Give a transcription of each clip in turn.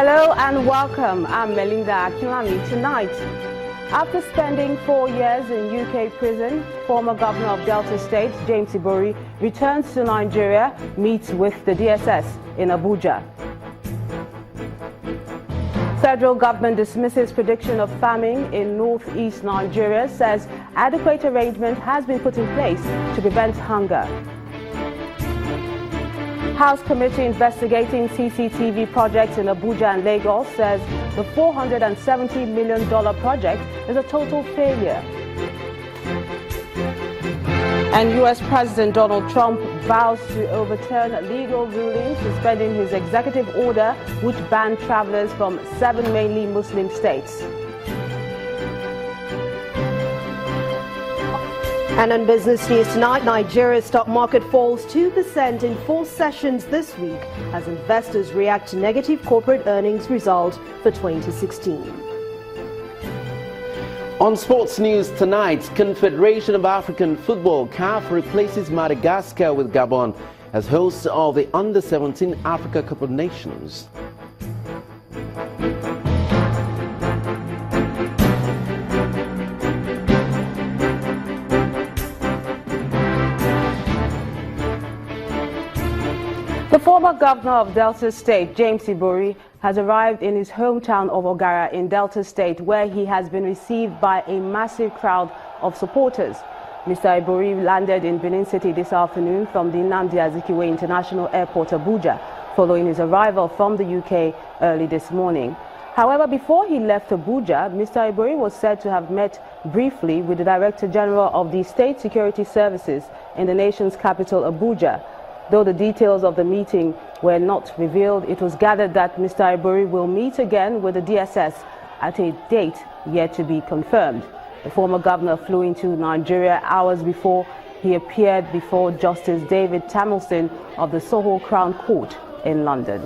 Hello and welcome. I'm Melinda Akinlami. Tonight, after spending 4 years in UK prison, former governor of Delta State, James Ibori, returns to Nigeria, meets with the DSS in Abuja. Federal government dismisses prediction of famine in northeast Nigeria, says adequate arrangement has been put in place to prevent hunger. House committee investigating CCTV projects in Abuja and Lagos says the $470 million project is a total failure. And U.S. President Donald Trump vows to overturn legal rulings, suspending his executive order which banned travelers from 7 mainly Muslim states. And on business news tonight, Nigeria's stock market falls 2% in 4 sessions this week as investors react to negative corporate earnings result for 2016. On sports news tonight, Confederation of African Football (CAF) replaces Madagascar with Gabon as hosts of the Under-17 Africa Cup of Nations. The former governor of Delta State, James Ibori, has arrived in his hometown of Ogara in Delta State, where he has been received by a massive crowd of supporters. Mr. Ibori landed in Benin City this afternoon from the Nnamdi Azikiwe International Airport, Abuja, following his arrival from the UK early this morning. However, before he left Abuja, Mr. Ibori was said to have met briefly with the Director General of the State Security Services in the nation's capital, Abuja. Though the details of the meeting were not revealed, it was gathered that Mr. Ibori will meet again with the DSS at a date yet to be confirmed. The former governor flew into Nigeria hours before he appeared before Justice David Tamilson of the Soho Crown Court in London.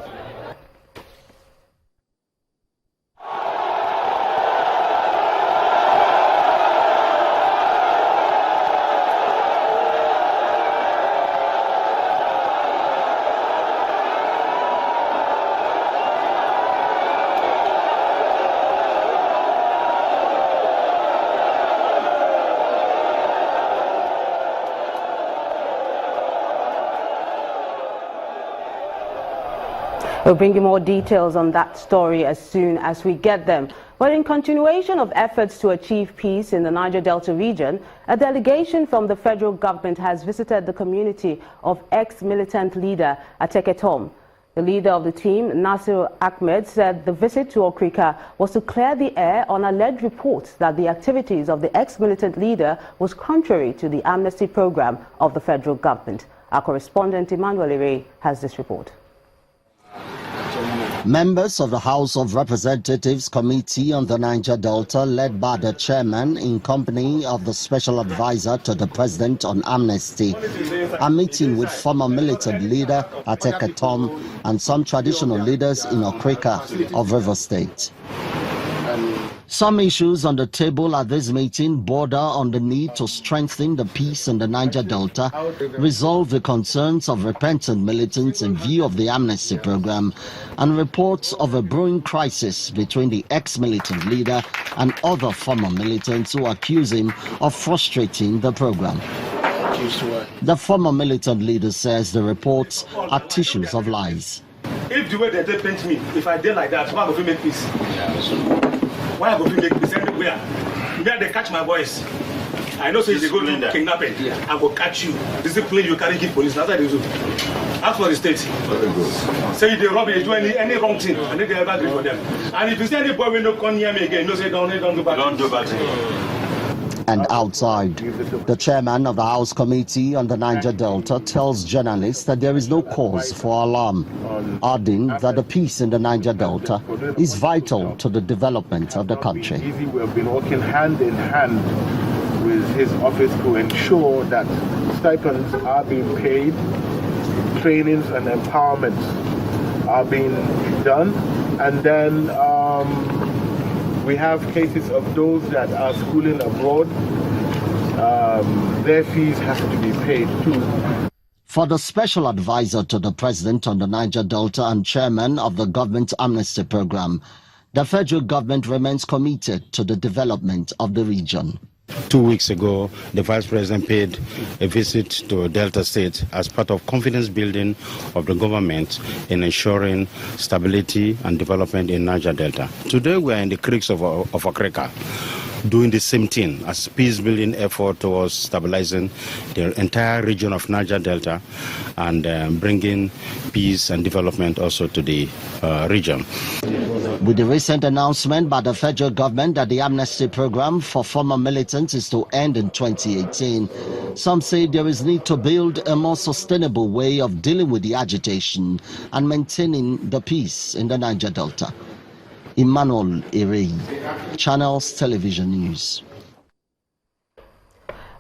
We'll bring you more details on that story as soon as we get them. But in continuation of efforts to achieve peace in the Niger Delta region, a delegation from the federal government has visited the community of ex-militant leader Ateketom. The leader of the team, Nasir Ahmed, said the visit to Okrika was to clear the air on alleged reports that the activities of the ex-militant leader was contrary to the amnesty program of the federal government. Our correspondent Emmanuel Ire has this report. Members of the House of Representatives Committee on the Niger Delta, led by the chairman in company of the special advisor to the president on amnesty, are meeting with former militant leader Ateketom and some traditional leaders in Okrika of Rivers State. Some issues on the table at this meeting border on the need to strengthen the peace in the Niger Delta, resolve the concerns of repentant militants in view of the amnesty program, and reports of a brewing crisis between the ex-militant leader and other former militants who accuse him of frustrating the program. The former militant leader says the reports are tissues of lies. If the way they paint me, if I did like that, why would we make peace? Why would we make peace anywhere? Where they catch my voice. I know, so if they go to kidnapping, I will catch you. This is a plane you carry give police. That's what they do. Ask for the state. Say if they rob you, do any wrong thing, and they ever agree for them. And if you say any boy will not come near me again, no say don't do bad. Don't do bad. And outside, the chairman of the House Committee on the Niger Delta tells journalists that there is no cause for alarm, adding that the peace in the Niger Delta is vital to the development of the country. We have been working hand in hand with his office to ensure that stipends are being paid, trainings and empowerments are being done, and then we have cases of those that are schooling abroad. Their fees have to be paid too. For the special advisor to the president on the Niger Delta and chairman of the government amnesty program, the federal government remains committed to the development of the region. 2 weeks ago, the Vice President paid a visit to Delta State as part of confidence building of the government in ensuring stability and development in Niger Delta. Today we are in the creeks of Okreka, doing the same thing as peace-building effort towards stabilizing the entire region of Niger Delta and bringing peace and development also to the region. With the recent announcement by the federal government that the amnesty program for former militants is to end in 2018, some say there is need to build a more sustainable way of dealing with the agitation and maintaining the peace in the Niger Delta. Emmanuel Irei, Channels Television News.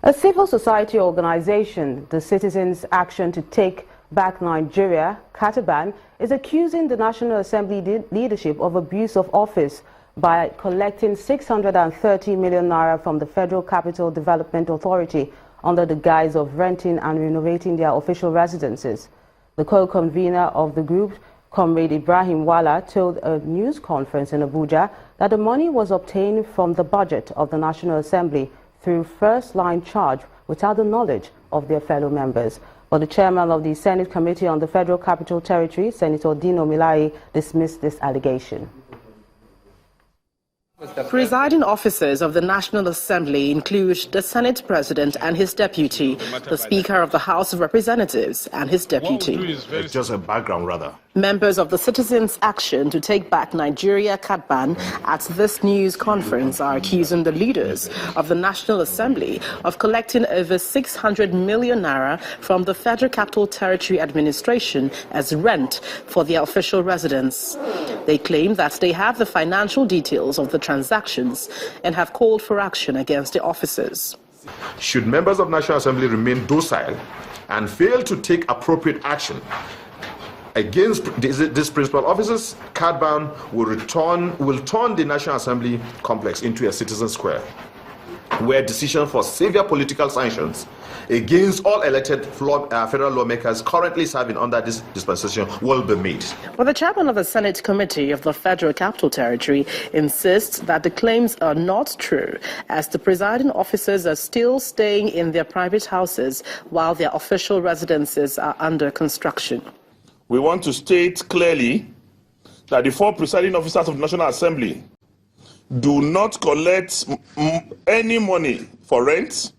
A civil society organization, the Citizens Action to Take Back Nigeria, Kataban, is accusing the National Assembly leadership of abuse of office by collecting 630 million naira from the Federal Capital Development Authority under the guise of renting and renovating their official residences. The co-convener of the group, Comrade Ibrahim Wala, told a news conference in Abuja that the money was obtained from the budget of the National Assembly through first-line charge without the knowledge of their fellow members. But the chairman of the Senate Committee on the Federal Capital Territory, Senator Dino Milai, dismissed this allegation. Presiding officers of the National Assembly include the Senate President and his deputy, the Speaker of the House of Representatives and his deputy. It's just a background, rather. Members of the Citizens Action to Take Back Nigeria, Katban, at this news conference are accusing the leaders of the National Assembly of collecting over 600 million naira from the Federal Capital Territory Administration as rent for their official residence. They claim that they have the financial details of the transactions and have called for action against the officers. Should members of National Assembly remain docile and fail to take appropriate action against these principal officers, Katban will turn the National Assembly complex into a citizen square, where decisions for severe political sanctions against all elected federal lawmakers currently serving under this dispensation will be made. Well, the chairman of the Senate Committee of the Federal Capital Territory insists that the claims are not true, as the presiding officers are still staying in their private houses while their official residences are under construction. We want to state clearly that the 4 presiding officers of the National Assembly do not collect any money for rent,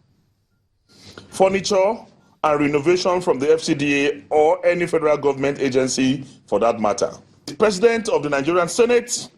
furniture, and renovation from the FCDA or any federal government agency for that matter. The president of the Nigerian Senate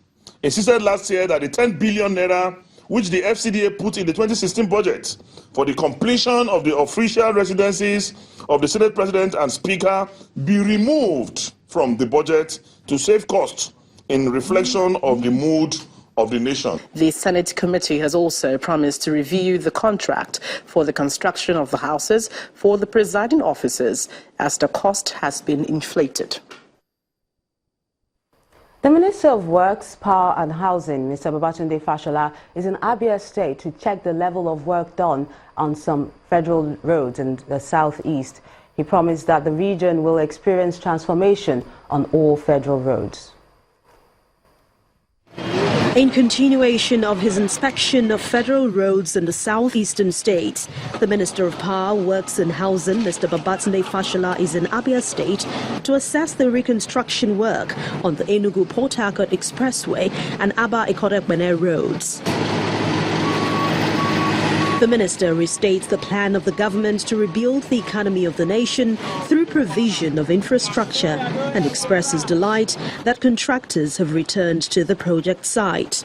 insisted last year that the 10 billion naira which the FCDA put in the 2016 budget for the completion of the official residencies of the Senate President and Speaker be removed from the budget to save costs in reflection of the mood of the nation. The Senate Committee has also promised to review the contract for the construction of the houses for the presiding officers as the cost has been inflated. The Minister of Works, Power and Housing, Mr. Babatunde Fashola, is in Abia State to check the level of work done on some federal roads in the southeast. He promised that the region will experience transformation on all federal roads. In continuation of his inspection of federal roads in the southeastern states, the Minister of Power, Works and Housing, Mr. Babatunde Fashola, is in Abia State to assess the reconstruction work on the Enugu-Port Harcourt Expressway and Aba-Ikorekbene roads. The minister restates the plan of the government to rebuild the economy of the nation through provision of infrastructure and expresses delight that contractors have returned to the project site.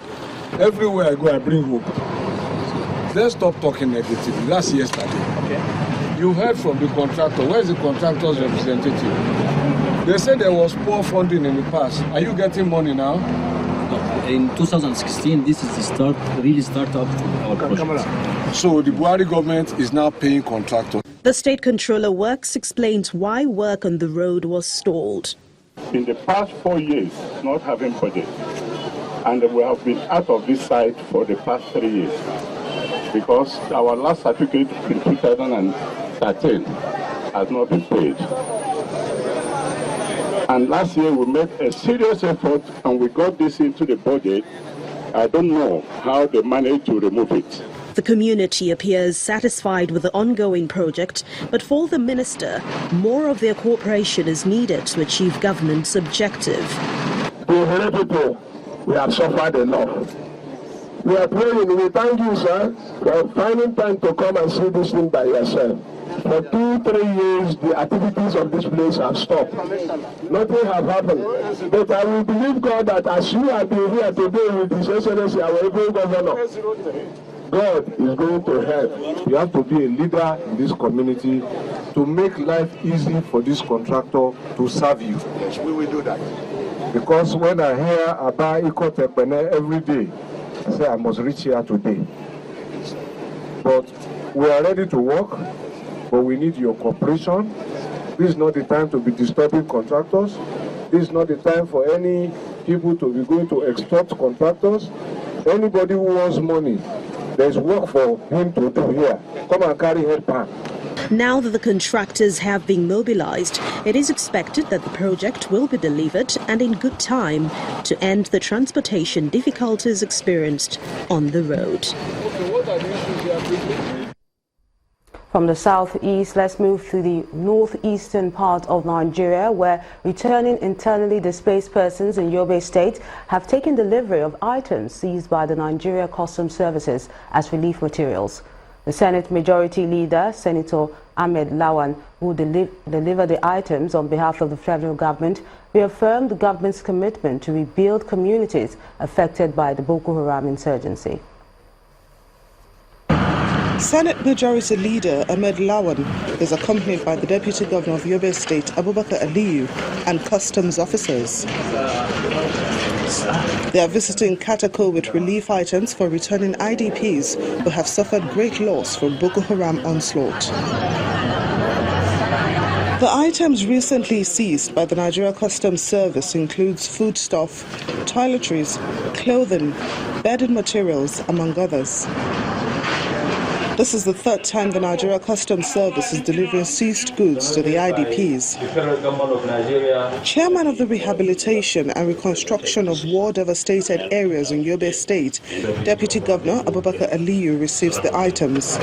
Everywhere I go, I bring hope. Let's stop talking negatively. That's yesterday. Okay. You heard from the contractor. Where is the contractor's representative? They said there was poor funding in the past. Are you getting money now? In 2016, this is the start of our project. So the Buhari government is now paying contractors. The State Controller Works explains why work on the road was stalled. In the past 4 years, not having budget, and we have been out of this site for the past 3 years, because our last certificate in 2013 has not been paid. And last year we made a serious effort and we got this into the budget. I don't know how they managed to remove it. The community appears satisfied with the ongoing project, but for the minister, more of their cooperation is needed to achieve government's objective. To people, we have suffered enough. We are praying. We thank you, sir, for finding time to come and see this thing by yourself. For 2-3 years, the activities of this place have stopped. Nothing have happened. But I will believe God that as you have been here today with His Excellency, our able governor, God is going to help. You have to be a leader in this community to make life easy for this contractor to serve you. Yes, we will do that. Because when I hear about Ikotepene every day, I say I must reach here today. But we are ready to work, but we need your cooperation. This is not the time to be disturbing contractors. This is not the time for any people to be going to extort contractors. Anybody who wants money, there's work for him to do here. Come and carry head pan. Now that the contractors have been mobilized, it is expected that the project will be delivered and in good time to end the transportation difficulties experienced on the road. From the southeast, let's move to the northeastern part of Nigeria, where returning internally displaced persons in Yobe State have taken delivery of items seized by the Nigeria Customs Services as relief materials. The Senate Majority Leader, Senator Ahmed Lawan, who delivered the items on behalf of the federal government, reaffirmed the government's commitment to rebuild communities affected by the Boko Haram insurgency. Senate Majority Leader Ahmed Lawan is accompanied by the Deputy Governor of Yobe State, Abubakar Aliyu, and customs officers. They are visiting Katako with relief items for returning IDPs who have suffered great loss from Boko Haram onslaught. The items recently seized by the Nigeria Customs Service includes foodstuff, toiletries, clothing, bedding materials, among others. This is the third time the Nigeria Customs Service is delivering seized goods to the IDPs. Chairman of the Rehabilitation and Reconstruction of War-Devastated Areas in Yobe State, Deputy Governor Abubakar Aliyu receives the items.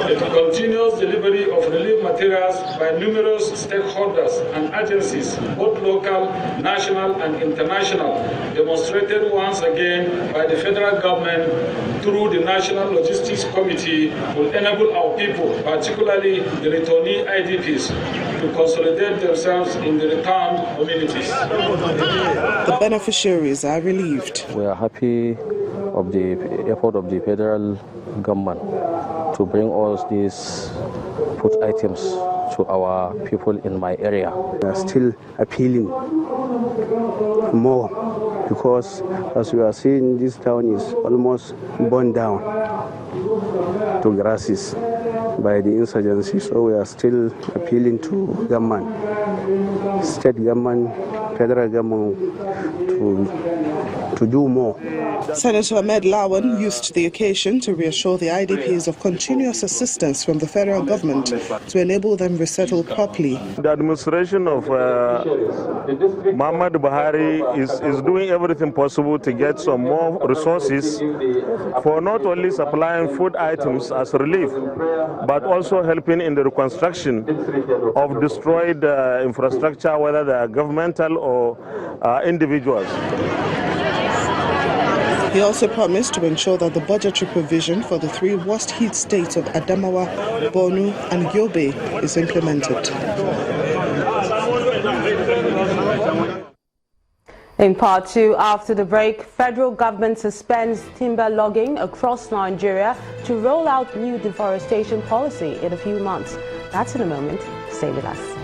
The continuous delivery of relief materials by numerous stakeholders and agencies, both local, national and international, demonstrated once again by the federal government through the National Logistics Committee, will enable our people, particularly the returnee IDPs, to consolidate themselves in the returned communities. The beneficiaries are relieved. We are happy of the effort of the federal government to bring all these food items to our people in my area. We are still appealing more because, as we are seeing, this town is almost burned down to grasses by the insurgency. So we are still appealing to government, state government, federal government to do more. Senator Ahmed Lawan used the occasion to reassure the IDPs of continuous assistance from the federal government to enable them resettle properly. The administration of Muhammad Buhari is doing everything possible to get some more resources for not only supplying food items as relief, but also helping in the reconstruction of destroyed infrastructure, whether they are governmental or individuals. He also promised to ensure that the budgetary provision for the three worst hit states of Adamawa, Borno and Yobe is implemented. In part two, after the break, federal government suspends timber logging across Nigeria to roll out new deforestation policy in a few months. That's in a moment. Stay with us.